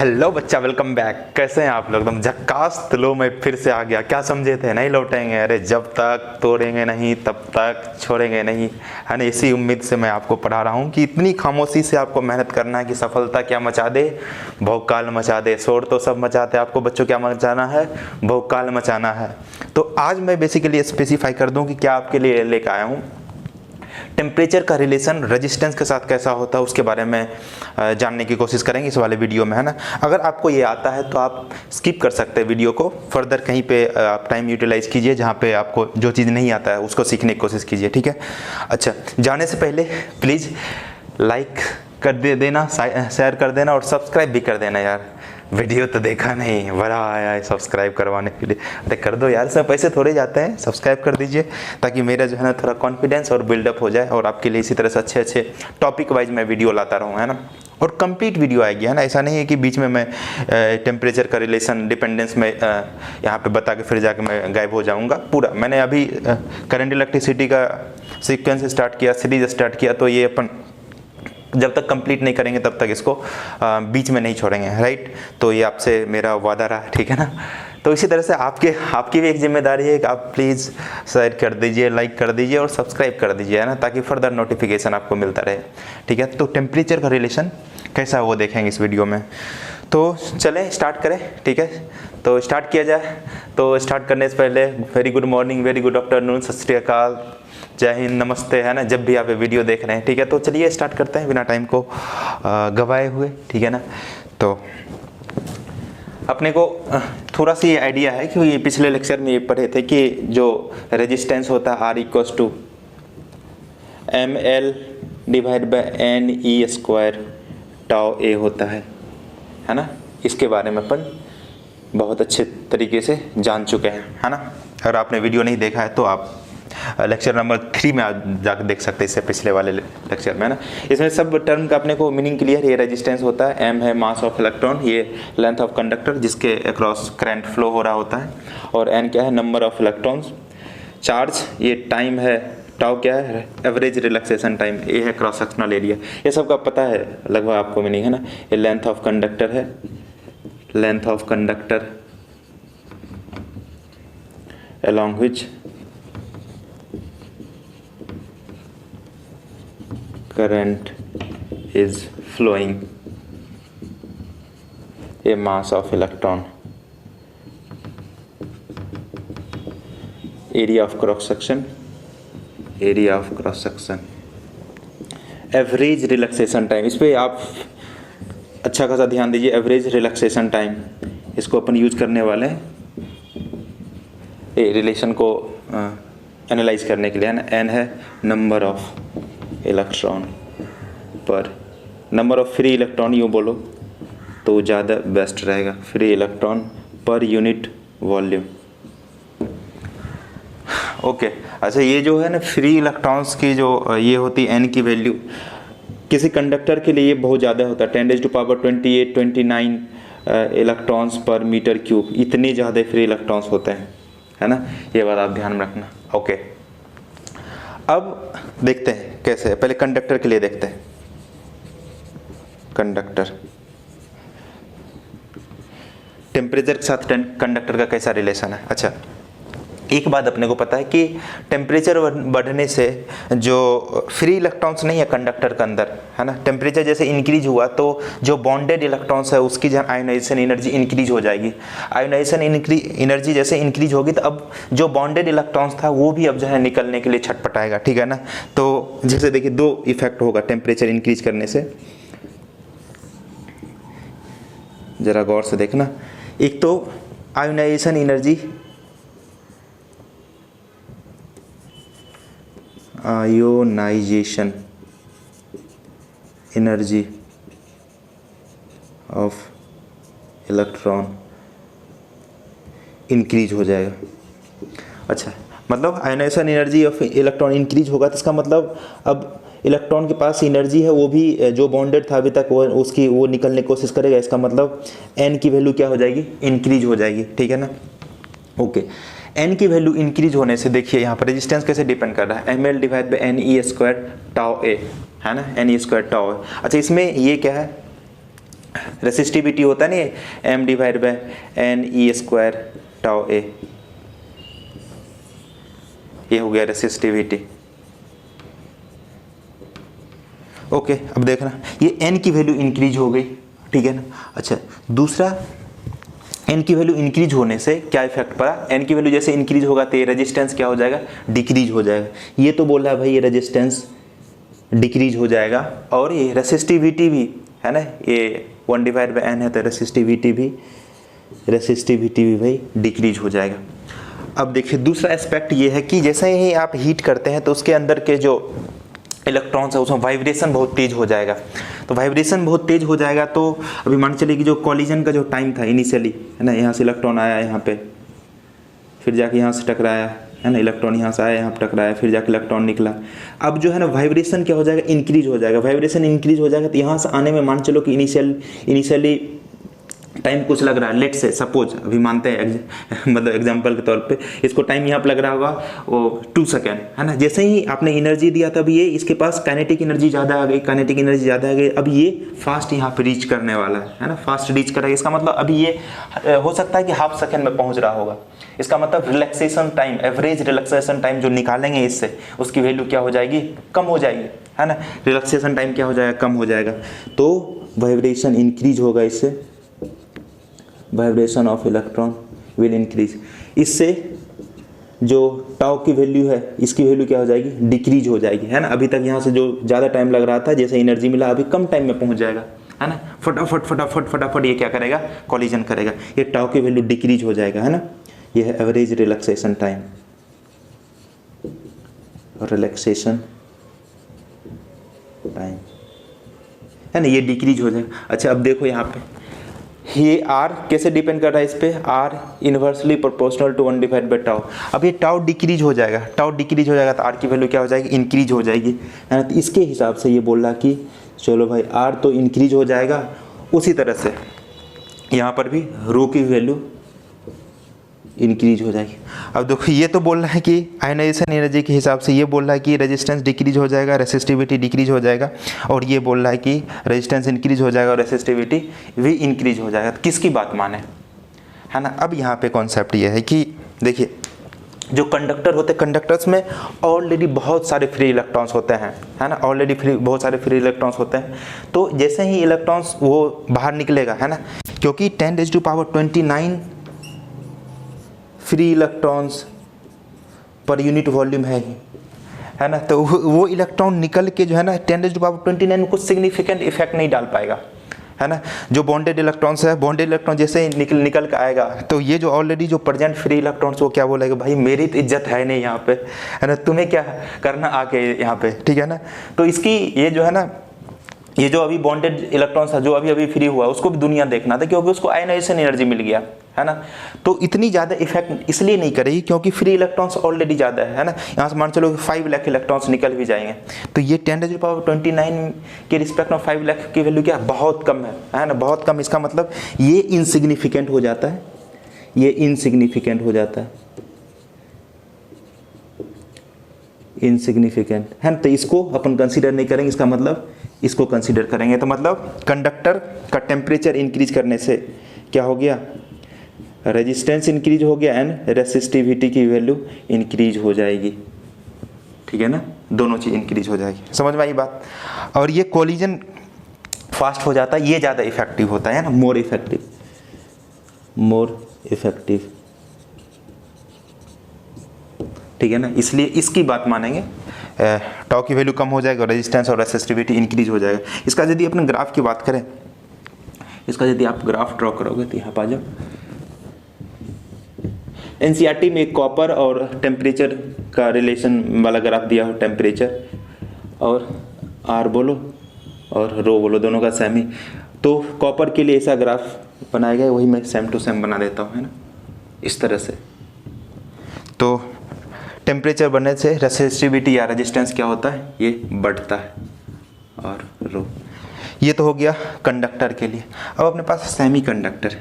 Hello बच्चा, welcome back. कैसे हैं आप लोग? एकदम झक्कास। तो लो, मैं फिर से आ गया। क्या समझे थे? नहीं लौटेंगे? अरे जब तक तोड़ेंगे नहीं तब तक छोड़ेंगे नहीं, है ना। इसी उम्मीद से मैं आपको पढ़ा रहा हूँ कि इतनी खामोशी से आपको मेहनत करना है कि सफलता क्या मचा दे, भौकाल मचा दे। शोर तो सब मचाते हैं, आपको बच्चों क्या मचाना है? भौकाल मचाना है। तो आज मैं बेसिकली स्पेसिफाई कर दूँ कि क्या आपके लिए लेकर आया हूँ। टेम्परेचर का रिलेशन रेजिस्टेंस के साथ कैसा होता है उसके बारे में जानने की कोशिश करेंगे इस वाले वीडियो में, है ना। अगर आपको ये आता है तो आप स्किप कर सकते हैं वीडियो को, फर्दर कहीं पे आप टाइम यूटिलाइज कीजिए जहाँ पे आपको जो चीज़ नहीं आता है उसको सीखने की कोशिश कीजिए, ठीक है। अच्छा, जाने से पहले प्लीज़ लाइक कर देना, शेयर कर देना और सब्सक्राइब भी कर देना यार। वीडियो तो देखा नहीं, बड़ा आया है सब्सक्राइब करवाने के लिए। अरे कर दो यार, इसमें पैसे थोड़े जाते हैं। सब्सक्राइब कर दीजिए ताकि मेरा जो है ना थोड़ा कॉन्फिडेंस और बिल्डअप हो जाए और आपके लिए इसी तरह से अच्छे अच्छे टॉपिक वाइज मैं वीडियो लाता रहूँ, है ना। और कंप्लीट वीडियो आएगी, है ना। ऐसा नहीं है कि बीच में मैं टेम्परेचर का रिलेशन डिपेंडेंस में यहाँ पे बता के फिर जाके मैं गायब हो जाऊँगा। पूरा मैंने अभी करंट इलेक्ट्रिसिटी का सीक्वेंस स्टार्ट किया, सीरीज स्टार्ट किया, तो ये अपन जब तक कंप्लीट नहीं करेंगे तब तक इसको बीच में नहीं छोड़ेंगे, राइट। तो ये आपसे मेरा वादा रहा, ठीक है ना। तो इसी तरह से आपकी भी एक जिम्मेदारी है कि आप प्लीज़ शेयर कर दीजिए, लाइक कर दीजिए और सब्सक्राइब कर दीजिए, है ना, ताकि फर्दर नोटिफिकेशन आपको मिलता रहे, ठीक है। तो टेम्परेचर का रिलेशन कैसा है वो देखेंगे इस वीडियो में। तो चलें स्टार्ट करें, ठीक है। तो स्टार्ट किया जाए। तो स्टार्ट करने से पहले very good morning, very good afternoon, सत श्री अकाल, जय हिंद, नमस्ते, है ना, जब भी आप ये वीडियो देख रहे हैं, ठीक है। तो चलिए स्टार्ट करते हैं बिना टाइम को गवाए हुए, ठीक है ना। तो अपने को थोड़ा सी आइडिया है कि ये पिछले लेक्चर में ये पढ़े थे कि जो रेजिस्टेंस होता है R = ml / ne² टाउ ए होता है ना। इसके बारे में अपन बहुत अच्छे तरीके से जान चुके हैं, है ना। अगर आपने वीडियो नहीं देखा है तो आप लेक्चर नंबर 3 में आप जाकर देख सकते हैं, इससे पिछले वाले लेक्चर में, है ना। इसमें सब टर्म का अपने को मीनिंग क्लियर। ये रेजिस्टेंस होता है, m है मास ऑफ इलेक्ट्रॉन, ये लेंथ ऑफ कंडक्टर जिसके अक्रॉस करंट फ्लो हो रहा होता है, और n क्या है? Number of electrons. चार्ज, ये टाइम है, टाउ क्या है? Average relaxation time. ये है क्रॉस सेक्शनल एरिया। ये सब का पता है लगभग आपको मीनिंग, है ना। ये लेंथ ऑफ कंडक्टर है, length of conductor along which current is flowing, a mass of electron, area of cross section, average relaxation time. इस पर आप अच्छा खासा ध्यान दीजिए। एवरेज रिलैक्सेशन टाइम, इसको अपन यूज करने वाले हैं रिलेशन को एनालाइज करने के लिए, है ना। n है नंबर ऑफ इलेक्ट्रॉन पर नंबर ऑफ फ्री इलेक्ट्रॉन, यूँ बोलो तो ज़्यादा बेस्ट रहेगा, free electron per unit volume. Okay, अच्छा, ये जो है ना फ्री इलेक्ट्रॉन्स की जो ये होती है n की वैल्यू, किसी कंडक्टर के लिए ये बहुत ज़्यादा होता है, 10⁻28 29 इलेक्ट्रॉन्स पर मीटर क्यूब। इतनी ज़्यादा फ्री इलेक्ट्रॉन्स होते हैं, है ना। ये बात आप ध्यान में रखना। ओके, अब देखते हैं कैसे है। पहले कंडक्टर के लिए देखते हैं। कंडक्टर, टेम्परेचर के साथ कंडक्टर का कैसा रिलेशन है। अच्छा, एक बात अपने को पता है कि टेम्परेचर बढ़ने से जो फ्री इलेक्ट्रॉन्स नहीं है कंडक्टर के अंदर, है ना, टेम्परेचर जैसे इंक्रीज हुआ तो जो बॉन्डेड इलेक्ट्रॉन्स है उसकी जो आयोनाइजेशन एनर्जी इंक्रीज हो जाएगी। आयोनाइजेशन एनर्जी जैसे इंक्रीज होगी तो अब जो बॉन्डेड इलेक्ट्रॉन्स था वो भी अब जो है निकलने के लिए छटपटाएगा, ठीक है ना। तो जैसे देखिए दो इफेक्ट होगा टेम्परेचर इंक्रीज करने से, जरा गौर से देखना। एक तो ionization energy, ionization energy of electron increase हो जाएगा। अच्छा, मतलब ionization energy of electron increase होगा तो इसका मतलब अब इलेक्ट्रॉन के पास एनर्जी है, वो भी जो बॉन्डेड था अभी तक वो निकलने की कोशिश करेगा। इसका मतलब n की वैल्यू क्या हो जाएगी? इंक्रीज हो जाएगी, ठीक है ना। ओके, n की वैल्यू इंक्रीज होने से देखिए यहाँ पर रेजिस्टेंस कैसे डिपेंड कर रहा है, ml / ne² टाउ ए, है ना, ne² टाउ ए। अच्छा, इसमें ये क्या है? रेसिस्टिविटी होता है ना m divide by n e square tau a, ये हो गया रेसिस्टिविटी। ओके, अब देखना ये n की वैल्यू इंक्रीज हो गई, ठीक है ना। अच्छा, दूसरा n की वैल्यू इंक्रीज होने से क्या इफेक्ट पड़ा, n की वैल्यू जैसे इंक्रीज होगा तो ये रेजिस्टेंस क्या हो जाएगा, डिक्रीज हो जाएगा। ये तो बोल रहा है भाई ये रेजिस्टेंस डिक्रीज हो जाएगा, और ये रेसिस्टिविटी भी है ना, ये 1 डिवाइड बाय n है तो रेसिस्टिविटी भी भाई डिक्रीज हो जाएगा। अब देखिए दूसरा एस्पेक्ट ये है कि जैसे ही आप हीट करते हैं तो उसके अंदर के जो इलेक्ट्रॉन्स है उसमें वाइब्रेशन बहुत तेज हो जाएगा। तो वाइब्रेशन बहुत तेज हो जाएगा तो अभी मान चलिए कि जो कॉलिजन का जो टाइम था इनिशियली, है ना, यहाँ से इलेक्ट्रॉन आया यहाँ पे, फिर जाके यहाँ से टकराया, है ना, इलेक्ट्रॉन यहाँ से आया यहाँ पे टकराया, फिर जाके इलेक्ट्रॉन निकला। अब जो है ना वाइब्रेशन क्या हो जाएगा, इंक्रीज हो जाएगा। वाइब्रेशन इंक्रीज हो जाएगा तो यहाँ से आने में मान चलो कि इनिशियली टाइम कुछ लग रहा है, लेट से सपोज अभी मानते हैं मतलब एग्जांपल के तौर पे इसको टाइम यहाँ पे लग रहा होगा वो 2 सेकेंड, है ना। जैसे ही आपने एनर्जी दिया तब ये इसके पास काइनेटिक एनर्जी ज़्यादा आ गई, काइनेटिक एनर्जी ज़्यादा आ गई। अब ये फास्ट यहाँ पे रीच करने वाला है ना, फास्ट रीच करेगा। इसका मतलब अभी ये हो सकता है कि हाफ सेकेंड में पहुँच रहा होगा। इसका मतलब relaxation time, average relaxation time जो निकालेंगे इससे, उसकी वैल्यू क्या हो जाएगी, कम हो जाएगी, है ना। रिलैक्सेशन टाइम क्या हो जाएगा, कम हो जाएगा। तो वाइब्रेशन इंक्रीज होगा, इससे vibration of electron will increase. इससे जो टाउ की वैल्यू है इसकी वैल्यू क्या हो जाएगी, डिक्रीज हो जाएगी, है ना। अभी तक यहाँ से जो ज़्यादा टाइम लग रहा था, जैसे एनर्जी मिला अभी कम टाइम में पहुँच जाएगा, है ना। फटाफट ये क्या करेगा, कॉलिजन करेगा। ये टाउ की वैल्यू डिक्रीज हो जाएगा, है ना। ये है average relaxation time, relaxation time, है ना, ये डिक्रीज हो जाएगा। अच्छा, अब देखो यहाँ पे ये R कैसे डिपेंड कर रहा है इस पे, R inversely proportional to 1 divide by tau. अब ये टाउ डिक्रीज हो जाएगा, टाउ डिक्रीज हो जाएगा तो R की वैल्यू क्या हो जाएगी, इंक्रीज हो जाएगी, है ना। तो इसके हिसाब से ये बोल रहा कि चलो भाई R तो इंक्रीज हो जाएगा, उसी तरह से यहाँ पर भी रो की वैल्यू इंक्रीज हो जाएगी। अब देखो ये तो बोल रहा है कि आयनाइजेशन एनर्जी के हिसाब से ये बोल रहा है कि रेजिस्टेंस डिक्रीज हो जाएगा, रेसिस्टिविटी डिक्रीज हो जाएगा, और ये बोल रहा है कि रेजिस्टेंस इंक्रीज हो जाएगा और रेसिस्टिविटी भी इंक्रीज हो जाएगा। तो किसकी बात माने, है ना। अब यहाँ पे कॉन्सेप्ट ये है कि देखिए जो कंडक्टर होते हैं, कंडक्टर्स में ऑलरेडी बहुत सारे फ्री इलेक्ट्रॉन्स होते हैं, है ना, ऑलरेडी बहुत सारे फ्री इलेक्ट्रॉन्स होते हैं। तो जैसे ही इलेक्ट्रॉन्स वो बाहर निकलेगा, है ना, क्योंकि 10⁻29 free electrons per unit volume है ना। तो वो इलेक्ट्रॉन निकल के जो है ना 10⁻29 में कुछ सिग्निफिकेंट इफेक्ट नहीं डाल पाएगा, है ना। जो बॉन्डेड इलेक्ट्रॉन्स है, बॉन्डेड इलेक्ट्रॉन जैसे ही निकल के आएगा तो ये जो ऑलरेडी जो प्रेजेंट फ्री इलेक्ट्रॉन्स वो क्या बोलेगा, भाई मेरी तो इज्जत है नहीं यहाँ पे, है ना, तुम्हें क्या करना आके यहाँ पे, ठीक है ना। तो इसकी ये जो है ना, ये जो अभी बॉन्डेड इलेक्ट्रॉन्स है जो अभी फ्री हुआ उसको भी दुनिया देखना था, क्योंकि उसको आयनाइजेशन एनर्जी मिल गया, है ना। तो इतनी ज़्यादा इफेक्ट इसलिए नहीं करेगी क्योंकि फ्री इलेक्ट्रॉन्स ऑलरेडी ज़्यादा है ना। यहाँ से मान चलो 5 लाख इलेक्ट्रॉन्स निकल भी जाएंगे, तो ये 10⁻29 के रिस्पेक्ट में 5 लाख की वैल्यू क्या बहुत कम है ना, बहुत कम। इसका मतलब ये इनसिग्निफिकेंट हो जाता है, ये इनसिग्निफिकेंट हो जाता है, इनसिग्निफिकेंट है ना। तो इसको अपन कंसीडर नहीं करेंगे, इसका मतलब इसको कंसीडर करेंगे। तो मतलब कंडक्टर का टेम्परेचर इंक्रीज करने से क्या हो गया, रेजिस्टेंस इंक्रीज हो गया एंड रेसिस्टिविटी की वैल्यू इंक्रीज हो जाएगी, ठीक है ना, दोनों चीज़ इंक्रीज हो जाएगी। समझ में आई बात। और ये कोलिजन फास्ट हो जाता है, ये ज़्यादा इफेक्टिव होता है ना, मोर इफेक्टिव, ठीक है ना। इसलिए इसकी बात मानेंगे, टाउ की वैल्यू कम हो जाएगा, रेजिस्टेंस और रेसिस्टिविटी इंक्रीज हो जाएगा। इसका यदि अपने ग्राफ की बात करें, इसका यदि आप ग्राफ ड्रॉ करोगे तो यहाँ पा जाओ, एनसीईआरटी में एक कॉपर और टेम्परेचर का रिलेशन वाला ग्राफ दिया हो, टेम्परेचर और आर बोलो और रो बोलो, दोनों का सेम ही। तो कॉपर के लिए ऐसा ग्राफ बनाया गया, वही मैं सेम टू सेम बना देता हूँ, है ना, इस तरह से। तो टेम्परेचर बढ़ने से रेसिस्टिविटी या रेजिस्टेंस क्या होता है, ये बढ़ता है, और रो। ये तो हो गया कंडक्टर के लिए। अब अपने पास सेमी कंडक्टर,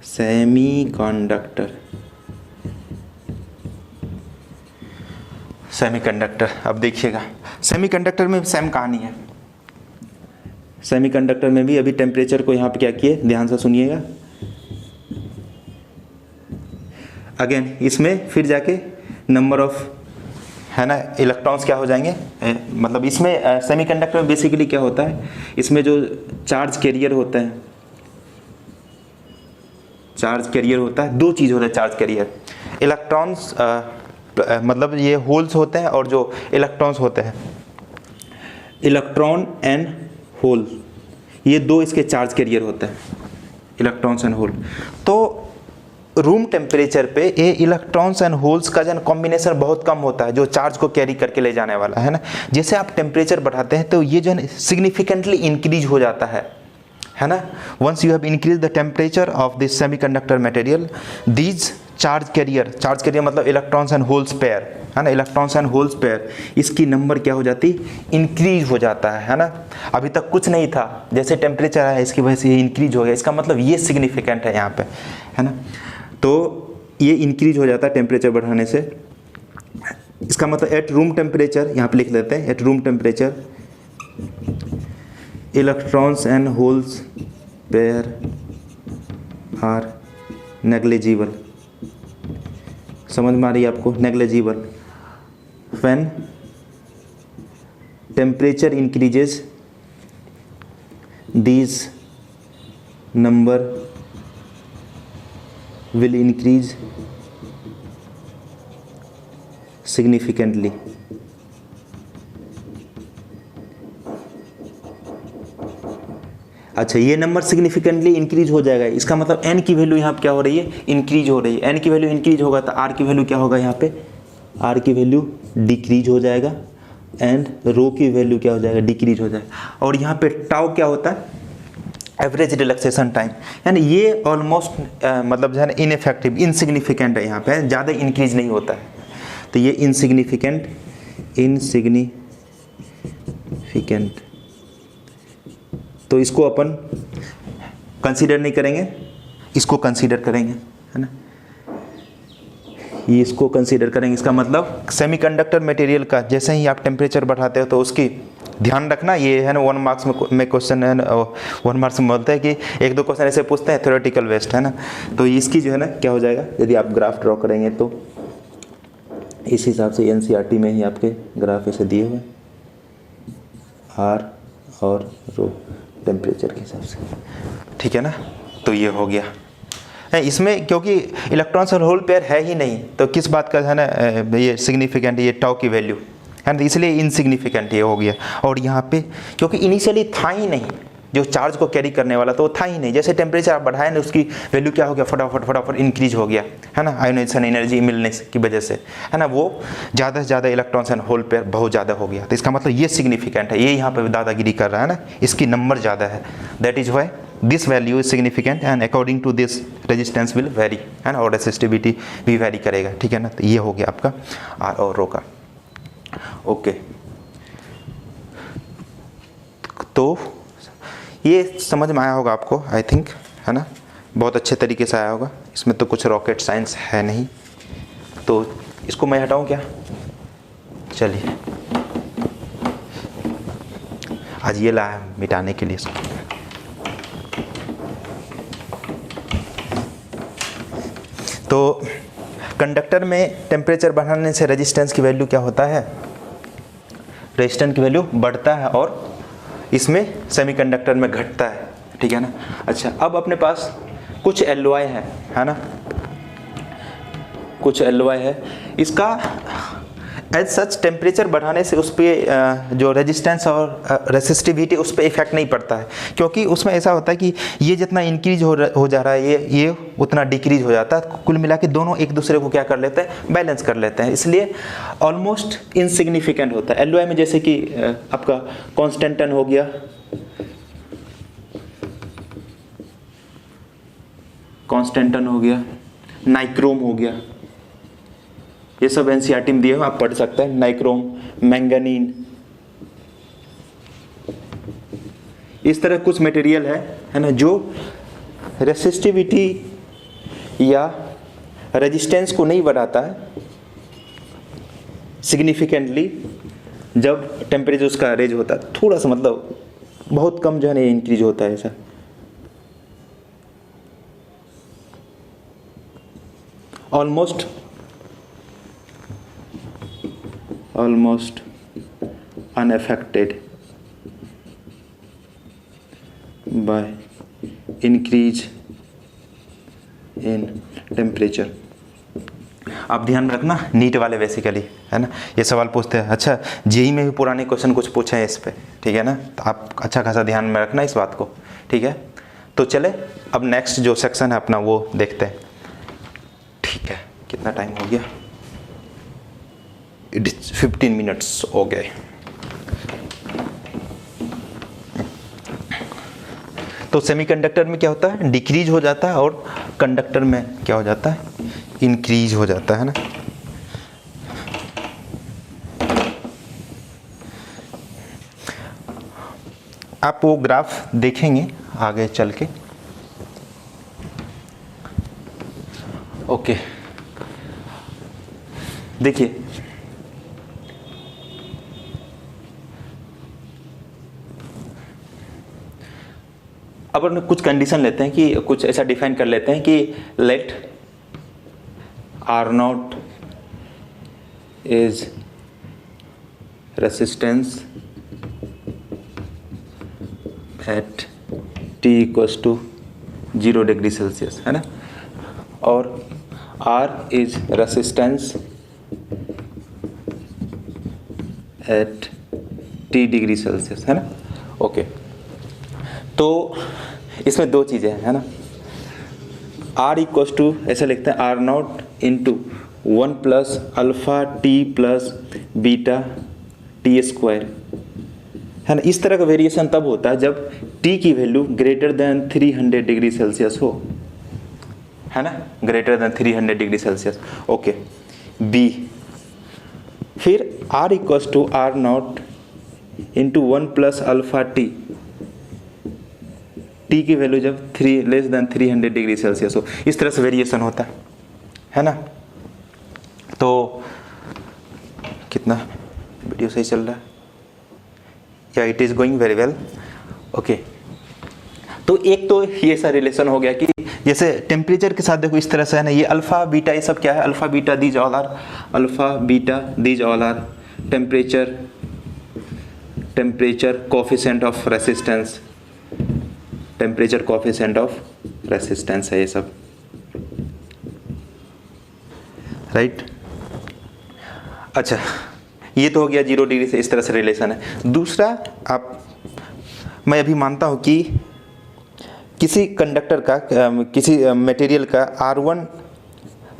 सेमीकंडक्टर। अब देखिएगा सेमीकंडक्टर में सेम कहानी है, सेमीकंडक्टर में भी अभी टेम्परेचर को यहाँ पे क्या किए, ध्यान से सुनिएगा। अगेन इसमें फिर जाके नंबर ऑफ है ना इलेक्ट्रॉन्स क्या हो जाएंगे, मतलब इसमें सेमीकंडक्टर में बेसिकली क्या होता है, इसमें जो चार्ज कैरियर होता है, चार्ज कैरियर होता है, दो चीज़ होता है चार्ज कैरियर, इलेक्ट्रॉन्स मतलब ये होल्स होते हैं और जो इलेक्ट्रॉन्स होते हैं, इलेक्ट्रॉन एंड होल, ये दो इसके चार्ज कैरियर होते हैं, इलेक्ट्रॉन्स एंड होल। तो रूम टेम्परेचर पे ये इलेक्ट्रॉन्स एंड होल्स का जो कॉम्बिनेशन बहुत कम होता है, जो चार्ज को कैरी करके ले जाने वाला है ना। जैसे आप टेम्परेचर बढ़ाते हैं तो ये जो है सिग्निफिकेंटली इंक्रीज हो जाता है ना। Once you have increase the temperature of this semiconductor material, these charge carrier मतलब इलेक्ट्रॉन्स एंड होल्स पेयर है ना, इलेक्ट्रॉन्स एंड होल्स पेयर, इसकी नंबर क्या हो जाती, इंक्रीज हो जाता है ना। अभी तक कुछ नहीं था, जैसे टेम्परेचर है इसकी वजह से ये इंक्रीज हो गया, इसका मतलब ये सिग्निफिकेंट है यहाँ पे, है ना। तो ये इंक्रीज हो जाता है टेम्परेचर बढ़ाने से। इसका मतलब एट रूम टेम्परेचर, यहाँ पे लिख लेते हैं, at room temperature electrons and holes pair are negligible. समझ में आ रही है आपको, negligible. When temperature increases these number will increase significantly। अच्छा, ये नंबर सिग्निफिकेंटली इंक्रीज हो जाएगा, इसका मतलब n की वैल्यू यहाँ पे क्या हो रही है, इंक्रीज हो रही है। n की वैल्यू इंक्रीज होगा तो r की वैल्यू क्या होगा, यहाँ पे r की वैल्यू डिक्रीज हो जाएगा एंड रो की वैल्यू क्या हो जाएगा, डिक्रीज हो जाएगा। और यहाँ पे टाउ क्या होता है, एवरेज रिलैक्सेशन टाइम, यानी ये ऑलमोस्ट मतलब जो है ना इनफेक्टिव, इनसिग्निफिकेंट है, यहाँ पे ज़्यादा इंक्रीज नहीं होता है। तो ये इनसिग्निफिकेंट तो इसको अपन कंसीडर नहीं करेंगे, इसको कंसीडर करेंगे, है ना, ये इसको कंसीडर करेंगे। इसका मतलब सेमीकंडक्टर मटेरियल का जैसे ही आप टेम्परेचर बढ़ाते हो तो उसकी ध्यान रखना, ये है ना 1 मार्क्स में क्वेश्चन है ना, 1 मार्क्स में बोलते हैं कि 1-2 क्वेश्चन ऐसे पूछते हैं थ्योरेटिकल वेस्ट, है ना। तो इसकी जो है ना क्या हो जाएगा, यदि आप ग्राफ ड्रॉ करेंगे तो इस हिसाब से एनसीईआरटी में ही आपके ग्राफ ऐसे दिए हुए आर और रो टेम्परेचर के हिसाब से, ठीक है ना। तो ये हो गया है इसमें, क्योंकि इलेक्ट्रॉन्स और होल पेयर है ही नहीं तो किस बात का है ना ये सिग्निफिकेंट, ये टाउ की वैल्यू है ना, इसलिए इनसिग्निफिकेंट ये हो गया। और यहाँ पे क्योंकि इनिशियली था ही नहीं जो चार्ज को कैरी करने वाला, तो वो था ही नहीं, जैसे टेम्परेचर आप बढ़ाए ना उसकी वैल्यू क्या हो गया, फटाफट इंक्रीज हो गया, है ना, आयोनाइजेशन एनर्जी मिलने की वजह से, है ना, वो ज़्यादा से ज़्यादा इलेक्ट्रॉन्स एंड होल पेयर बहुत ज़्यादा हो गया। तो इसका मतलब ये सिग्निफिकेंट है, ये यहाँ पे दादागिरी कर रहा है ना, इसकी नंबर ज़्यादा है, that is why this value is significant and according to this resistance will vary, है ना, और रेसिस्टिविटी भी वेरी करेगा, ठीक है ना। तो ये हो गया आपका आर और रो का, ओके। तो ये समझ में आया होगा आपको, आई थिंक, है ना, बहुत अच्छे तरीके से आया होगा। इसमें तो कुछ रॉकेट साइंस है नहीं, तो इसको मैं हटाऊं क्या, चलिए आज ये लाया मिटाने के लिए इसको। तो कंडक्टर में टेम्परेचर बढ़ाने से रेजिस्टेंस की वैल्यू क्या होता है, रेजिस्टेंस की वैल्यू बढ़ता है और इसमें सेमीकंडक्टर में घटता है, ठीक है ना। अच्छा, अब अपने पास कुछ एलओआई है ना, कुछ एलओआई है, इसका एज सच टेम्परेचर बढ़ाने से उस पर जो रेजिस्टेंस और रेसिस्टिविटी उस पर इफेक्ट नहीं पड़ता है, क्योंकि उसमें ऐसा होता है कि ये जितना इंक्रीज हो जा रहा है ये उतना डिक्रीज हो जाता है, कुल मिला के दोनों एक दूसरे को क्या कर लेते हैं, बैलेंस कर लेते हैं, इसलिए ऑलमोस्ट इनसिग्निफिकेंट होता है। एलओआई में जैसे कि आपका कॉन्स्टेंटन हो गया, नाइक्रोम हो गया, ये सब एनसीईआरटी में दिए हुए, आप पढ़ सकते हैं। नाइक्रोम, मैंगनीन, इस तरह कुछ मटेरियल है ना, जो रेसिस्टिविटी या रेजिस्टेंस को नहीं बढ़ाता है सिग्निफिकेंटली जब टेम्परेचर उसका रेज होता है, थोड़ा सा मतलब बहुत कम जो है ना ये इंक्रीज होता है ऐसा। Almost unaffected by increase in temperature। आप ध्यान में रखना, नीट वाले बेसिकली है ना ये सवाल पूछते हैं। अच्छा जेई में भी पुराने क्वेश्चन कुछ पूछे हैं इस पे, ठीक है ना, तो आप अच्छा खासा ध्यान में रखना इस बात को, ठीक है। तो चले अब नेक्स्ट जो सेक्शन है अपना वो देखते हैं, ठीक है। कितना टाइम हो गया? 15 मिनट्स हो गए। तो सेमीकंडक्टर में क्या होता है, डिक्रीज हो जाता है, और कंडक्टर में क्या हो जाता है, इंक्रीज हो जाता है ना। आप वो ग्राफ देखेंगे आगे चल के। ओके देखिए, अब अपन कुछ कंडीशन लेते हैं कि कुछ ऐसा डिफाइन कर लेते हैं कि let R0 is resistance at T equals to 0 degree Celsius, है ना, और R is resistance at T degree Celsius, है ना। ओके तो इसमें दो चीज़ें हैं, है ना। R इक्वल्स टू ऐसा लिखते हैं R0 into 1 plus alpha T plus beta T square, है ना। इस तरह का वेरिएशन तब होता है जब T की value greater than 300 degree Celsius हो, है ना, greater than 300 degree Celsius. Okay B फिर R equals to R0 into 1 plus alpha t की वैल्यू जब लेस देन 300 डिग्री सेल्सियस हो, इस तरह से वेरिएशन होता है ना। तो कितना वीडियो सही चल रहा है, या it is going very well. Okay तो एक तो ये सा रिलेशन हो गया कि जैसे टेम्परेचर के साथ देखो इस तरह से है ना, ये अल्फ़ा बीटा ये सब क्या है, alpha beta these all are, alpha beta these all are temperature coefficient of resistance, temperature coefficient of resistance है ये सब, राइट। अच्छा ये तो हो गया 0 डिग्री से, इस तरह से रिलेशन है। दूसरा मैं अभी मानता हूँ कि किसी कंडक्टर का किसी मटेरियल का R1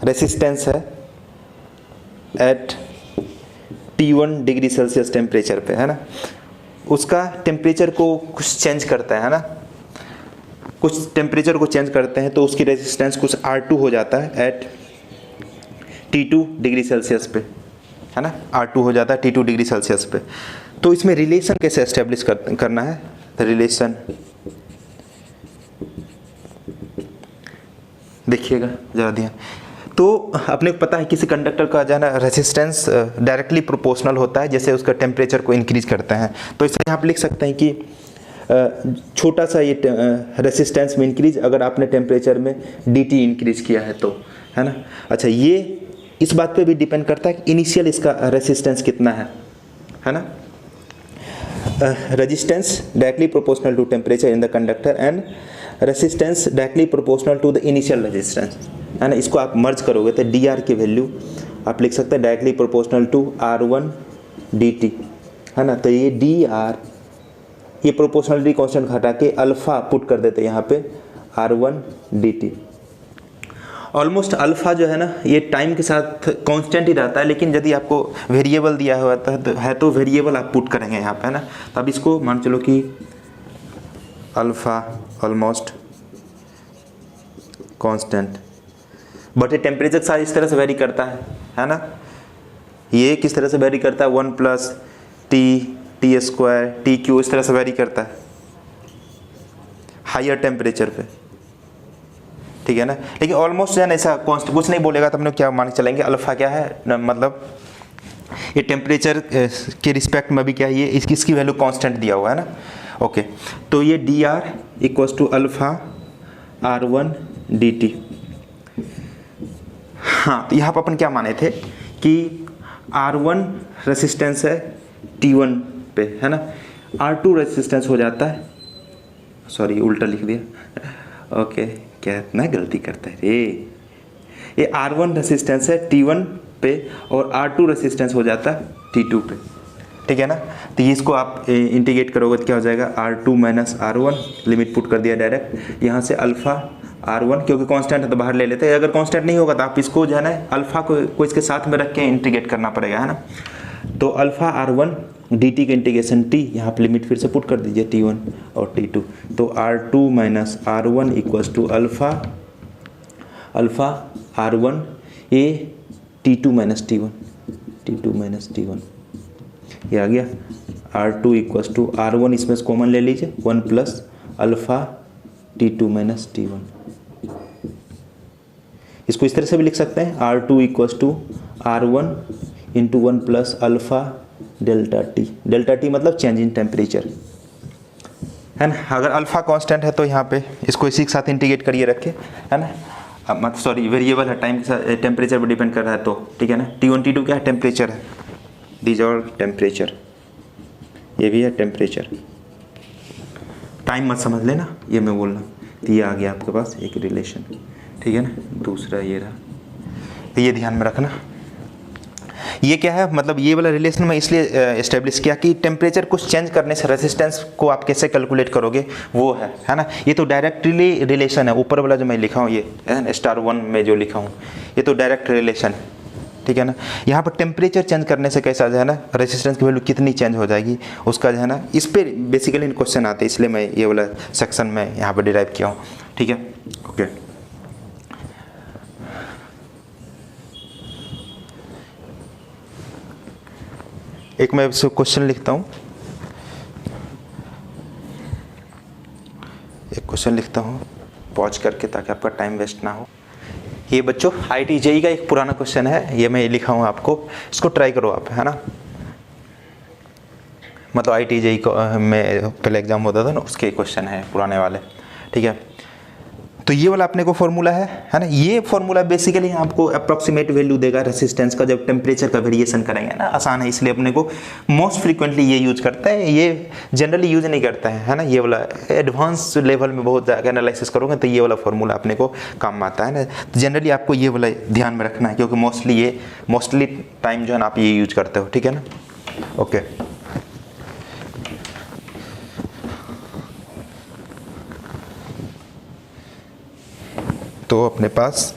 रेसिस्टेंस है eight T1 degree Celsius temperature पे, है ना, उसका टेम्परेचर को कुछ चेंज करता है ना, कुछ टेम्परेचर को चेंज करते हैं तो उसकी रेजिस्टेंस कुछ R2 हो जाता है एट T2 डिग्री सेल्सियस पे, है ना, R2 हो जाता है T2 डिग्री सेल्सियस पे। तो इसमें रिलेशन कैसे एस्टेब्लिश करना है, रिलेशन देखिएगा ज़रा ध्यान। तो अपने को पता है किसी कंडक्टर का जो है ना रेजिस्टेंस डायरेक्टली प्रोपोर्शनल होता है जैसे उसका टेम्परेचर को इंक्रीज करते हैं। तो इसे यहाँ पे लिख सकते हैं कि छोटा सा ये रेसिस्टेंस में इंक्रीज अगर आपने टेम्परेचर में dt इंक्रीज किया है तो, है ना। अच्छा ये इस बात पे भी डिपेंड करता है कि इनिशियल इसका रेसिस्टेंस कितना है ना। Resistance directly proportional to temperature in the conductor and resistance directly proportional to the initial resistance, है ना। इसको आप मर्ज करोगे तो dr की वैल्यू आप लिख सकते हैं directly proportional to R1 dt, है ना। तो ये dr ये प्रोपोर्शनलिटी कांस्टेंट घटा के अल्फ़ा पुट कर देते हैं यहाँ पे R1 dt। ऑलमोस्ट अल्फ़ा जो है ना ये टाइम के साथ कांस्टेंट ही रहता है, लेकिन यदि आपको वेरिएबल दिया हुआ है तो वेरिएबल आप पुट करेंगे यहाँ पे, है ना। तो अब इसको मान चलो कि अल्फ़ा ऑलमोस्ट कांस्टेंट, बट ये टेम्परेचर के साथ इस तरह से वेरी करता है ना। ये किस तरह से वेरी करता है, 1 plus T square T Q इस तरह से वेरी करता है हायर टेम्परेचर पे, ठीक है ना। लेकिन ऑलमोस्ट जो है ना ऐसा कुछ नहीं बोलेगा तो हम लोग क्या मान के चलेंगे, अल्फ़ा क्या है मतलब ये टेम्परेचर के रिस्पेक्ट में भी क्या है, ये इसकी वैल्यू कांस्टेंट दिया हुआ है ना। ओके, तो ये D R equals to alpha R1 dt। हाँ, तो यहाँ पर अपन क्या माने थे कि R1 रेसिस्टेंस है T1 पे, है ना, R2 रेसिस्टेंस हो जाता है, सॉरी उल्टा लिख दिया, ओके, क्या इतना गलती करता है रे, ये R1 रेसिस्टेंस है T1 पे और R2 रेसिस्टेंस हो जाता है T2 पे, ठीक है ना। तो ये इसको आप इंटीग्रेट करोगे तो क्या हो जाएगा, R2 minus R1, limit put कर दिया डायरेक्ट, यहाँ से अल्फ़ा R1, क्योंकि कांस्टेंट है तो बाहर ले लेते हैं, अगर कांस्टेंट नहीं होगा तो आप इसको जो है ना अल्फ़ा को इसके साथ में रख के इंटीग्रेट करना पड़ेगा, है ना। तो अल्फ़ा R1 dt का इंटीग्रेशन t, यहाँ पर लिमिट फिर से पुट कर दीजिए T1 और T2, तो R2 minus R1 equals to alpha R1 A T2 minus T1, ये आ गया। R2 इक्वल्स टू R1, इसमें से कॉमन ले लीजिए, 1 plus alpha T2 minus T1। इसको इस तरह से भी लिख सकते हैं, R2 equals to R1 into 1 plus alpha delta T मतलब चेंज इन टेम्परेचर, है ना। अगर अल्फ़ा कांस्टेंट है तो यहाँ पे इसको इसी के साथ इंटीग्रेट करिए रखे, है ना, मतलब सॉरी वेरिएबल है, टाइम के साथ टेम्परेचर पर डिपेंड कर रहा है, तो ठीक है ना। T1 T2 क्या है, टेम्परेचर है, दीज और टेम्परेचर, ये भी है टेम्परेचर, टाइम मत समझ लेना, ये मैं बोल रहा हूँ। तो ये आ गया आपके पास एक रिलेशन, ठीक है ना। दूसरा ये रहा, तो ये ध्यान में रखना, ये क्या है, मतलब ये वाला रिलेशन में इसलिए एस्टेब्लिश किया कि टेम्परेचर कुछ चेंज करने से रेजिस्टेंस को आप कैसे कैलकुलेट करोगे, वो है ना। ये तो डायरेक्टली रिलेशन है, ऊपर वाला जो मैं लिखा हूँ ये *1 में जो लिखा हूँ ये तो डायरेक्ट रिलेशन, ठीक है ना। यहाँ पर टेम्परेचर चेंज करने से कैसा जो है ना रेजिस्टेंस की वैल्यू कितनी चेंज हो जाएगी उसका जो है ना, इस पर बेसिकली क्वेश्चन आते हैं, इसलिए मैं ये वाला सेक्शन में यहाँ पर डिराइव किया हूँ, ठीक है। ओके, एक मैं क्वेश्चन लिखता हूँ, एक क्वेश्चन लिखता हूँ पॉज करके ताकि आपका टाइम वेस्ट ना हो। ये बच्चों IIT-JEE का एक पुराना क्वेश्चन है, ये मैं लिखा हूँ आपको, इसको ट्राई करो आप, है ना। मतलब IIT-JEE को में पहले एग्जाम होता था ना, उसके क्वेश्चन है पुराने वाले, ठीक है। तो ये वाला अपने को फॉर्मूला है ना। ये फॉर्मूला बेसिकली आपको अप्रॉक्सीमेट वैल्यू देगा रेसिस्टेंस का जब टेम्परेचर का वेरिएशन करेंगे ना, आसान है, इसलिए अपने को मोस्ट फ्रीक्वेंटली ये यूज करता है, ये जनरली यूज नहीं करता है ना। ये वाला एडवांस लेवल में बहुत ज़्यादा एनालिसिस करोगे तो ये वाला फॉर्मूला अपने को काम आता है ना। तो जनरली आपको ये वाला ध्यान में रखना है, क्योंकि मोस्टली टाइम जो है ना आप ये यूज करते हो, ठीक है ना। ओके, तो अपने पास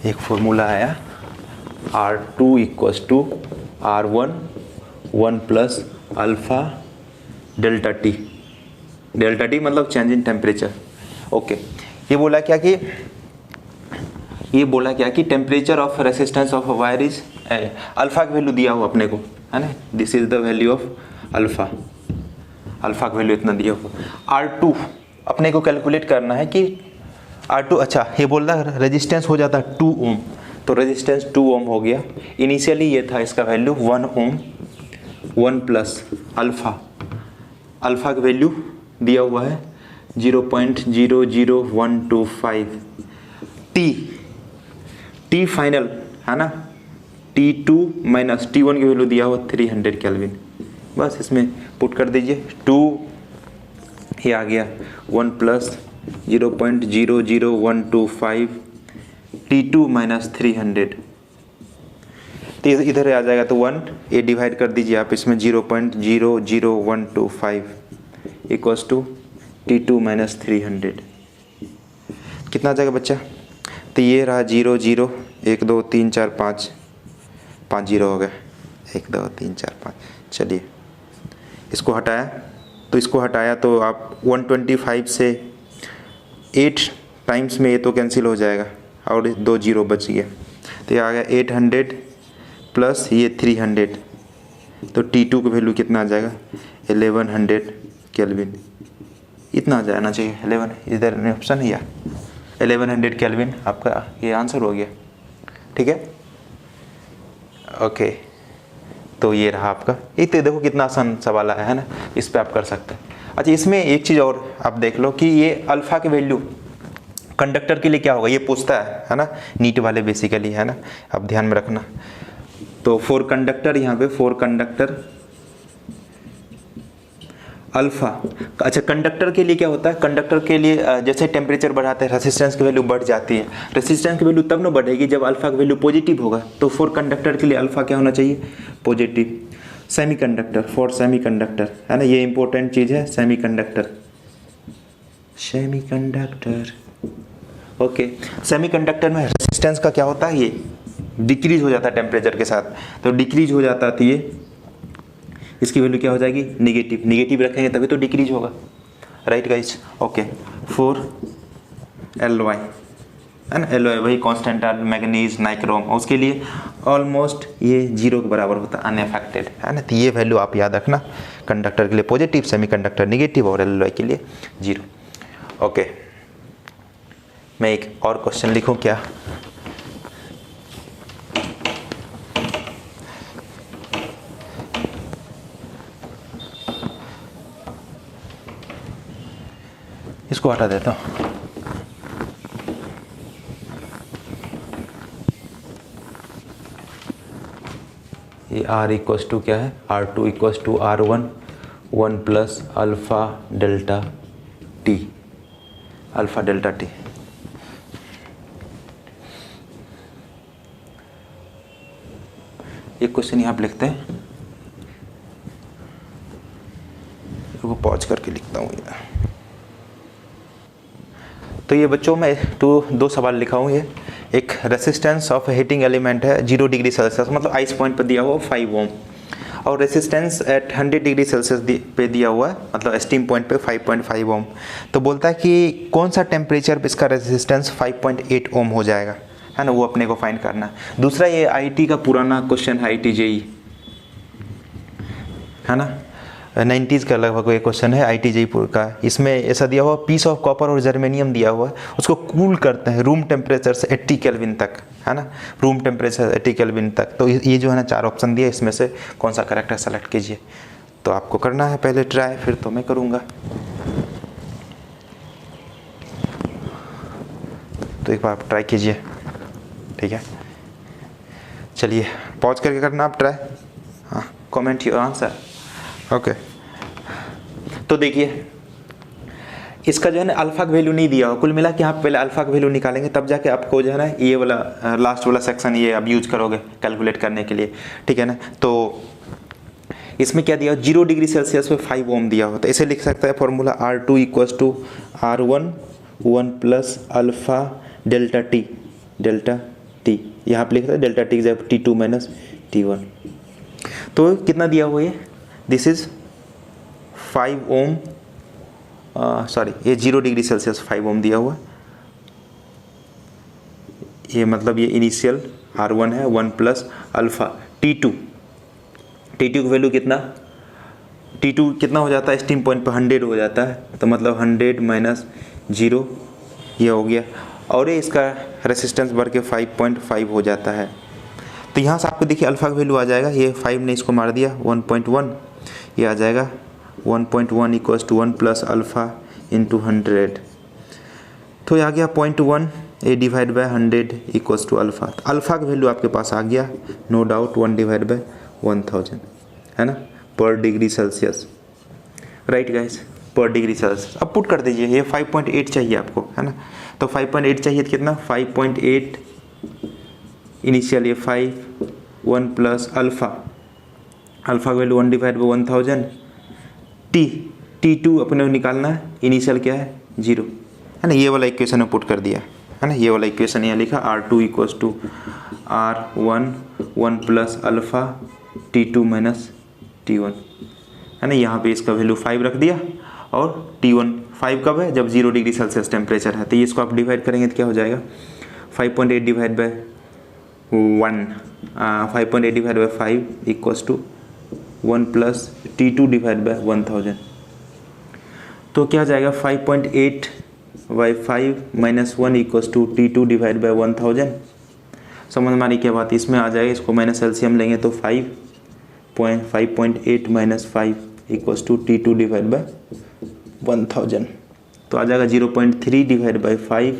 एक फॉर्मूला आया, R2 equals to R1 1 plus alpha delta T मतलब चेंज इन टेम्परेचर। ओके, ये बोला क्या कि temperature of resistance of wire is alpha की वैल्यू दिया हुआ अपने को, है ना। This is the value of alpha का वैल्यू इतना दिया हुआ। R2 अपने को कैलकुलेट करना है कि R2, अच्छा ये बोल रहा रेजिस्टेंस हो जाता है 2 ओम, तो रेजिस्टेंस 2 ओम हो गया। इनिशियली ये था इसका वैल्यू 1 ओम, 1 प्लस अल्फ़ा का वैल्यू दिया हुआ है 0.00125, टी फाइनल है ना, T2 माइनस T1 की वैल्यू दिया हुआ 300 केल्विन, बस इसमें पुट कर दीजिए 2, ये आ गया 1 प्लस 0.00125 T2 माइनस 300, तो इधर आ जाएगा तो 1, ये डिवाइड कर दीजिए आप इसमें 0.00125 इक्वल्स टू T2 माइनस 300, कितना आ जाएगा बच्चा। तो ये रहा 0 0 1 2 3 4 5 0 हो गए, 1 2 3 4 5। चलिए इसको हटाया तो आप 125 से 8 टाइम्स में ये तो कैंसिल हो जाएगा और 2 0 बच गया, तो ये आ गया 800 प्लस ये 300, तो T2 की वैल्यू कितना आ जाएगा 1100 केल्विन, इतना आ जाना चाहिए 11, इधर ऑप्शन है या 1100 केल्विन, आपका ये आंसर हो गया, ठीक है। ओके, तो ये रहा आपका। ये तो देखो कितना आसान सवाल है ना, इस पे आप कर सकते हैं। अच्छा, इसमें एक चीज़ और आप देख लो कि ये अल्फा के वैल्यू कंडक्टर के लिए क्या होगा, ये पूछता है ना, नीट वाले बेसिकली, है ना, आप ध्यान में रखना। तो फॉर कंडक्टर, यहाँ पे फॉर कंडक्टर अल्फा। अच्छा, कंडक्टर के लिए क्या होता है, कंडक्टर के लिए जैसे टेम्परेचर बढ़ाते हैं रेसिस्टेंस की वैल्यू बढ़ जाती है। रेसिस्टेंस की वैल्यू तब ना बढ़ेगी जब अल्फा की वैल्यू पॉजिटिव होगा। तो फॉर कंडक्टर के लिए अल्फा क्या होना चाहिए, पॉजिटिव। सेमीकंडक्टर, फॉर सेमीकंडक्टर, है ना, ये इंपॉर्टेंट चीज़ है, सेमीकंडक्टर, सेमीकंडक्टर। ओके, सेमीकंडक्टर में रेसिस्टेंस का क्या होता है, ये डिक्रीज हो जाता है टेम्परेचर के साथ, तो डिक्रीज हो जाता है, तो ये इसकी वैल्यू क्या हो जाएगी, निगेटिव। निगेटिव रखेंगे तभी तो डिक्रीज होगा, राइट गाइस। ओके, फॉर एलवाई, है ना, एलवाई वही कांस्टेंट मैग्नीज नाइक्रोम, उसके लिए ऑलमोस्ट ये 0 के बराबर होता है, अनएफेक्टेड, है ना। तो ये वैल्यू आप याद रखना, कंडक्टर के लिए पॉजिटिव, सेमीकंडक्टर निगेटिव और एलवाई के लिए 0। ओके, मैं एक और क्वेश्चन लिखूं क्या, इसको हटा देता हूँ। ये R इक्वस टू क्या है, R2 equals to R1 1 plus alpha delta T, alpha delta T. एक क्वेश्चन यहाँ पे लिखते हैं, वो पॉज करके लिखता हूँ ये। तो ये बच्चों मैं दो सवाल लिखा हूँ। ये एक रेसिस्टेंस ऑफ हीटिंग एलिमेंट है 0 डिग्री सेल्सियस, मतलब आइस पॉइंट पर दिया हुआ 5 ओम, और रेसिस्टेंस एट 100 डिग्री सेल्सियस पे दिया हुआ है, मतलब स्टीम पॉइंट पे 5.5 ओम। तो बोलता है कि कौन सा टेम्परेचर पे इसका रेसिस्टेंस 5.8 ओम हो जाएगा, है ना, वो अपने को फाइंड करना है। दूसरा ये आईटी का पुराना क्वेश्चन है, आईटी जेई, है ना, 90s का लगभग ये क्वेश्चन है आईटी जयपुर का। इसमें ऐसा दिया हुआ पीस ऑफ कॉपर और जर्मेनियम दिया हुआ है, उसको कूल करते हैं रूम टेम्परेचर से 80 केल्विन तक, है ना, रूम टेम्परेचर 80 केल्विन तक। तो ये जो है ना 4 ऑप्शन दिए, इसमें से कौन सा करेक्ट है सेलेक्ट कीजिए। तो आपको करना है पहले ट्राई, फिर तो मैं करूँगा। तो एक बार आप ट्राई कीजिए, ठीक है। चलिए पॉज करके करना आप ट्राई, हाँ, कमेंट योर आंसर। ओके, तो देखिए इसका जो है ना अल्फा का वैल्यू नहीं दिया हो, कुल मिला के आप पहले अल्फा का वैल्यू निकालेंगे, तब जाके आपको जो है ना ये वाला लास्ट वाला सेक्शन ये आप यूज करोगे कैलकुलेट करने के लिए, ठीक है ना। तो इसमें क्या दिया, 0 डिग्री सेल्सियस पे 5 ओम दिया हो, तो इसे लिख सकता है formula R2 equals to R1 1 plus alpha delta T, यहाँ पे लिखता है delta T T2 minus T1। तो कितना दिया हुआ ये, दिस इज 5 ओम, सॉरी ये 0 डिग्री सेल्सियस 5 ओम दिया हुआ, ये मतलब ये इनिशियल R1 है 1 प्लस अल्फा T2 की वैल्यू कितना, T2 कितना हो जाता है, स्टीम पॉइंट पर 100 हो जाता है, तो मतलब 100 माइनस 0 ये हो गया, और ये इसका रेसिस्टेंस बढ़ के 5.5 हो जाता है। तो यहाँ से आपको देखिए अल्फा का वैल्यू आ जाएगा, ये 5 ने इसको मार दिया 1.1, ये आ जाएगा 1.1 equals to 1 plus alpha into 100, तो ये आ गया 0.1 a divide by 100 equals to alpha. तो अल्फ़ा का वैल्यू आपके पास आ गया, नो डाउट 1 डिवाइड बाय 1000, है ना, पर डिग्री सेल्सियस, राइट गाइस, पर डिग्री सेल्सियस। अब पुट कर दीजिए, ये 5.8 चाहिए आपको, है ना, तो 5.8 चाहिए तो कितना 5.8 इनिशियल ये 5 1 प्लस अल्फ़ा का वैल्यू 1 डिवाइड बाई 1000, T2 अपने को निकालना है, इनिशियल क्या है 0, है ना, ये वाला इक्वेशन में पुट कर दिया, है ना, ये वाला इक्वेशन यहाँ लिखा R2 equals to R1 1 plus alpha T2 minus T1, है ना, यहाँ पे इसका वैल्यू 5 रख दिया, और T1 5 कब है, जब 0 डिग्री सेल्सियस टेम्परेचर है, तो ये इसको आप डिवाइड करेंगे तो क्या हो जाएगा 5.8 divide by 5.8 divide by 5 equals to 1 plus T2 divide by 1000, तो क्या जाएगा 5.8 by 5 minus 1 equals to T2 divide by 1000। समझ में आ रही क्या बात, इसमें आ जाएगा, इसको माइनस एलसीएम लेंगे तो 5.8 minus 5 equals to T2 divide by 1000, तो आ जाएगा 0.3 डिवाइड बाई 5,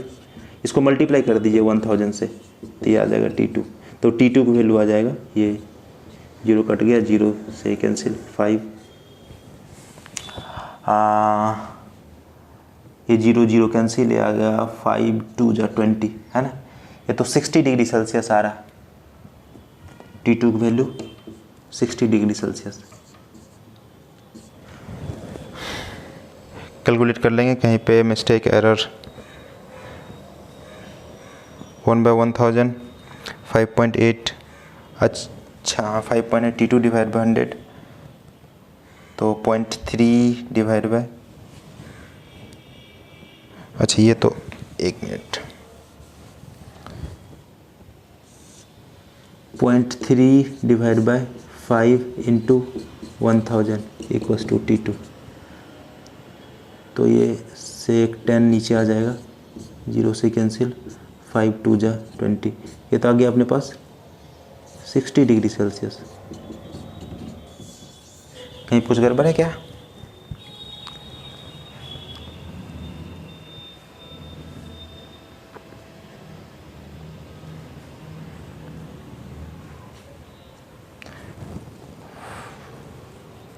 इसको मल्टीप्लाई कर दीजिए 1000 से तो ये आ जाएगा T2, तो T2 की वैल्यू आ जाएगा, ये 0 कट गया, 0 से कैंसिल 5, ये 0 0 कैंसिल, ये आ गया 5 2 जा 20 है ना, ये तो 60 डिग्री सेल्सियस आ रहा, T2 की वैल्यू 60 डिग्री सेल्सियस। कैलकुलेट कर लेंगे, कहीं पे मिस्टेक एरर, 1/1000 5.8, अच्छा 5.8 T2 डिवाइड बाई 100 तो 0.3 डिवाइड बाय, अच्छा ये तो 1 minute, 0.3 divide by 5 into 1000 equals to T2, तो ये से एक 10 नीचे आ जाएगा, 0 से कैंसिल, 5 2 जा 20, ये तो आ गया अपने पास 60 डिग्री सेल्सियस। कहीं कुछ गड़बड़ है क्या?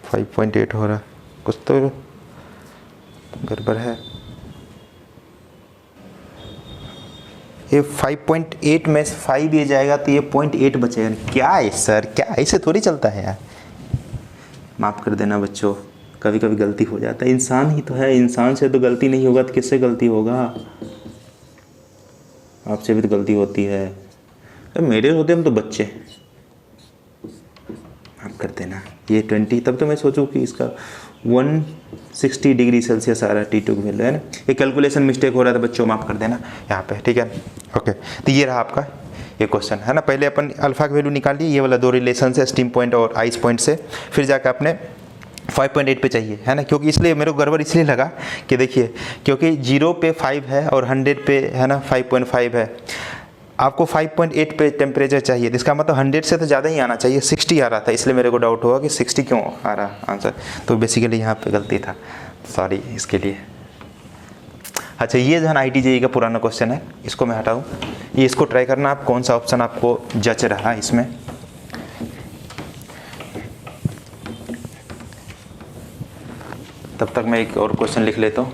फाइव 5.8 हो रहा, कुछ तो गड़बड़ है। ये 5.8 में 5 ये जाएगा तो ये 0.8 बचेगा, क्या है सर, क्या ऐसे थोड़ी चलता है यार, माफ़ कर देना बच्चों, कभी कभी गलती हो जाता है, इंसान ही तो है, इंसान से तो गलती नहीं होगा तो किससे गलती होगा, आपसे भी तो गलती होती है, तो मेरे होते हम तो बच्चे, माफ़ कर देना। ये 20, तब तो मैं सोचूं कि इसका 160 डिग्री सेल्सियस आ रहा है T2 की वैल्यू, है ना, ये कैलकुलेशन मिस्टेक हो रहा था बच्चों, माफ़ कर देना यहाँ पे, ठीक है। ओके, तो ये रहा आपका ये क्वेश्चन, है ना। पहले अपन अल्फा की वैल्यू निकाल लिए, ये वाला दो रिलेशन से, स्टीम पॉइंट और आइस पॉइंट से, फिर जाकर आपने 5.8 पे चाहिए, है ना, क्योंकि इसलिए मेरे को गड़बड़ इसलिए लगा कि देखिए, क्योंकि 0 पे 5 है और 100 पे, है ना, 5.5 है, आपको 5.8 पे टेम्परेचर चाहिए, इसका मतलब 100 से तो ज़्यादा ही आना चाहिए, 60 आ रहा था, इसलिए मेरे को डाउट हुआ कि 60 क्यों आ रहा आंसर, तो बेसिकली यहाँ पे गलती था, सॉरी इसके लिए। अच्छा, ये जो है IIT-JEE का पुराना क्वेश्चन है, इसको मैं हटाऊँ, ये इसको ट्राई करना आप, कौन सा ऑप्शन आपको जच रहा है इसमें। तब तक मैं एक और क्वेश्चन लिख लेता हूँ।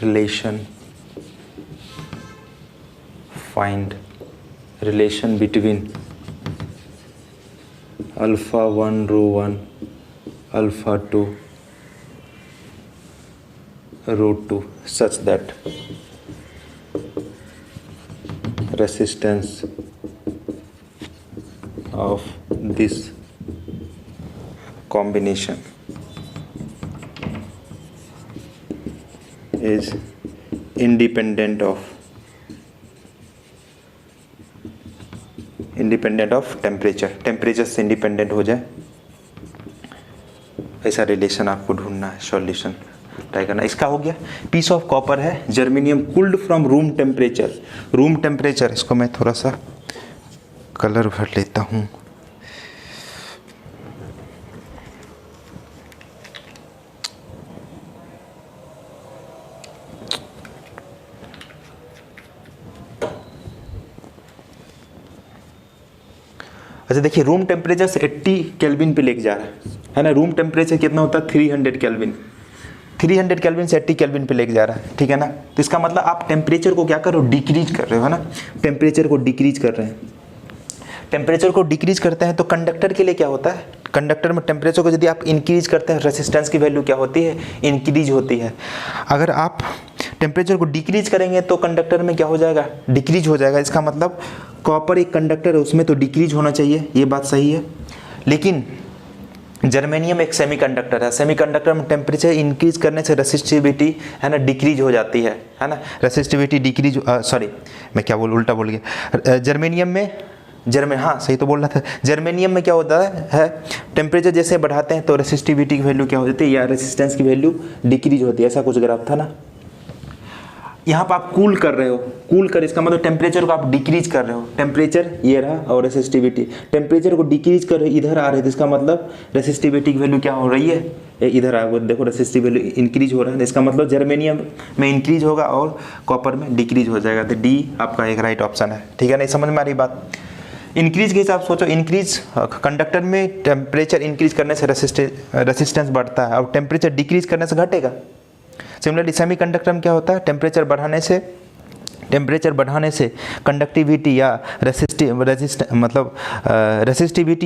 Relation, find relation between alpha 1 rho 1 alpha 2 rho 2 such that resistance of this combination is independent of temperature से इंडिपेंडेंट हो जाए, ऐसा रिलेशन आपको ढूंढना है, सॉल्यूशन ट्राई करना। इसका हो गया, पीस ऑफ कॉपर है, germanium cooled from room temperature, इसको मैं थोड़ा सा कलर भर लेता हूँ। अच्छा देखिए, रूम टेम्परेचर से 80 केल्विन पे लेके जा रहा है ना, रूम टेम्परेचर कितना होता है 300 केल्विन, 300 केल्विन से 80 केल्विन पे लेके जा रहा है, ठीक है ना। तो इसका मतलब आप टेम्परेचर को क्या कर रहे हो, डिक्रीज कर रहे हो, है ना, टेम्परेचर को डिक्रीज कर रहे हैं। टेम्परेचर को डिक्रीज करते हैं तो कंडक्टर के लिए क्या होता है, कंडक्टर में टेम्परेचर को यदि आप इंक्रीज करते हैं, रेसिस्टेंस की वैल्यू क्या होती है, इंक्रीज होती है। अगर आप टेम्परेचर को डिक्रीज करेंगे तो कंडक्टर में क्या हो जाएगा, डिक्रीज हो जाएगा। इसका मतलब कॉपर एक कंडक्टर है, उसमें तो डिक्रीज होना चाहिए, ये बात सही है। लेकिन जर्मेनियम एक सेमीकंडक्टर है, सेमीकंडक्टर में टेम्परेचर इंक्रीज करने से रेसिस्टिविटी है ना डिक्रीज हो जाती है ना, रेसिस्टिविटी डिक्रीज, सॉरी मैं क्या उल्टा बोल गया। हाँ सही तो बोल रहा था। जर्मेनियम में क्या होता है टेम्परेचर जैसे बढ़ाते हैं तो रेसिस्टिविटी की वैल्यू क्या हो जाती है, या रेसिस्टेंस की वैल्यू डिक्रीज होती है, ऐसा कुछ ग्राफ था ना। यहाँ पर आप कूल कर रहे हो, कूल कर इसका मतलब टेम्परेचर को आप डिक्रीज कर रहे हो, टेम्परेचर ये रहा और रेसिस्टिविटी, टेम्परेचर को डिक्रीज कर रहे हो, इधर आ रहे हैं, इसका मतलब रेसिस्टिविटी की वैल्यू क्या हो रही है, इधर आ, देखो रेसिस्टिविटी इंक्रीज हो रहा है, इसका मतलब जर्मेनियम में इंक्रीज होगा और कॉपर में डिक्रीज हो जाएगा। तो डी आपका एक राइट ऑप्शन है, ठीक है, नहीं समझ में आ रही बात। इंक्रीज के हिसाब सोचो, इंक्रीज कंडक्टर में टेम्परेचर इंक्रीज करने से रेसिस्टेंस बढ़ता है और टेम्परेचर डिक्रीज करने से घटेगा। सिमिलरली सेमी कंडक्टर में क्या होता है, टेम्परेचर बढ़ाने से कंडक्टिविटी या रेसिस्टिविटी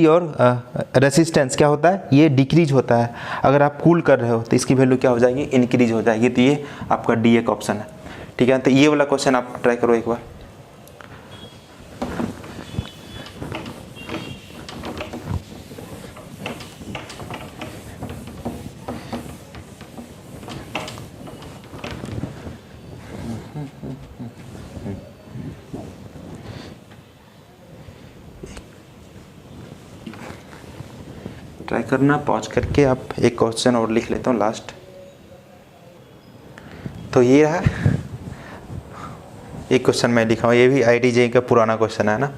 और रेसिस्टेंस क्या होता है, ये डिक्रीज होता है। अगर आप कूल कर रहे हो तो इसकी वैल्यू क्या हो जाएगी, इंक्रीज हो जाएगी। तो ये आपका डी एक ऑप्शन है, ठीक है। तो ये वाला क्वेश्चन आप ट्राई करो एक बार। ट्राई करना, पॉज करके आप एक क्वेश्चन और लिख लेता हूँ लास्ट। तो ये रहा एक क्वेश्चन मैं लिखा हूँ, ये भी IIT-JEE का पुराना क्वेश्चन है ना।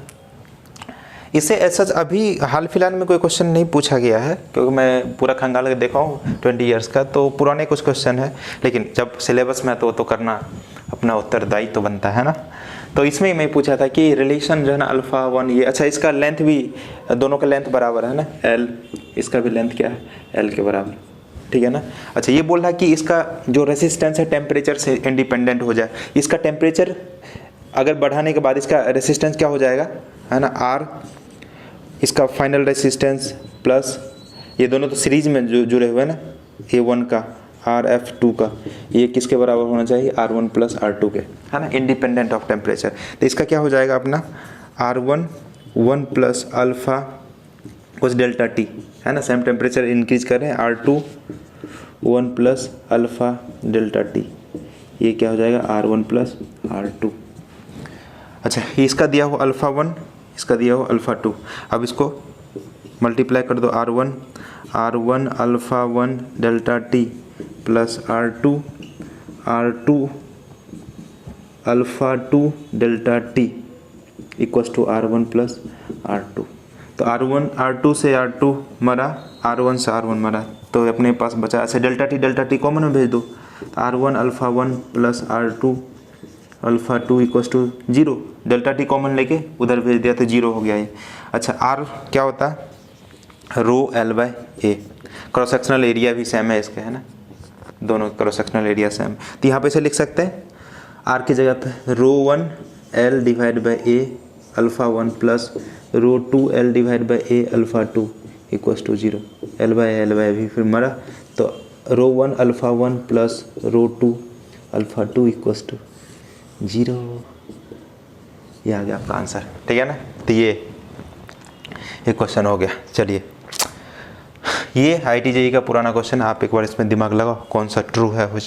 इसे ऐसा अभी हाल फिलहाल में कोई क्वेश्चन नहीं पूछा गया है, क्योंकि मैं पूरा खंगाल के देखा हूँ 20 ईयर्स का, तो पुराने कुछ क्वेश्चन है, लेकिन जब सिलेबस में तो करना अपना उत्तरदायित्व तो बनता है ना। तो इसमें मैं पूछा था कि रिलेशन जो है ना अल्फा 1 ये, अच्छा इसका लेंथ भी, दोनों का लेंथ बराबर है ना, L, इसका भी लेंथ क्या है, L के बराबर, ठीक है ना। अच्छा ये बोल रहा है कि इसका जो रेसिस्टेंस है टेम्परेचर से इंडिपेंडेंट हो जाए, इसका टेम्परेचर अगर बढ़ाने के बाद इसका रेसिस्टेंस क्या हो जाएगा, है ना, R, इसका फाइनल रेसिस्टेंस प्लस ये दोनों तो सीरीज में जुड़े हुए हैं ना, A1 का RF2 का, ये किसके बराबर होना चाहिए, R1 प्लस R2 के, है ना, इंडिपेंडेंट ऑफ टेम्परेचर। तो इसका क्या हो जाएगा अपना R1 1 प्लस अल्फ़ा कुछ डेल्टा टी, है ना, सेम टेम्परेचर इंक्रीज कर रहे हैं, R2 1 plus alpha delta T, ये क्या हो जाएगा R1 प्लस R2। अच्छा ये इसका दिया हुआ अल्फ़ा 1, इसका दिया हुआ अल्फ़ा 2, अब इसको मल्टीप्लाई कर दो, R1 alpha 1 delta T plus R2 alpha 2 delta T equals to R1 plus R2। तो R2 से R2 मरा, R1 से R1 मरा, तो अपने पास बचा ऐसे डेल्टा टी कॉमन में भेज दो, तो R1 alpha 1 plus R2 alpha 2 equals to 0, delta T common लेके उधर भेज दिया तो 0 हो गया ये। अच्छा R क्या होता है, रो L/A, क्रॉस सेक्शनल एरिया भी सेम है इसके, है ना, दोनों क्रॉस सेक्शनल एरिया सेम। तो यहाँ पे से लिख सकते हैं R की जगह पे rho 1 L divide by A alpha 1 plus rho 2 L divide by A alpha 2 equals to 0, L/A भी फिर मरा, तो rho 1 alpha 1 plus rho 2 alpha 2 equals to 0। ये आ गया आपका आंसर, ठीक है ना। तो ये एक क्वेश्चन हो गया। चलिए ये IIT-JEE का पुराना क्वेश्चन, आप एक बार इसमें दिमाग लगाओ कौन सा ट्रू है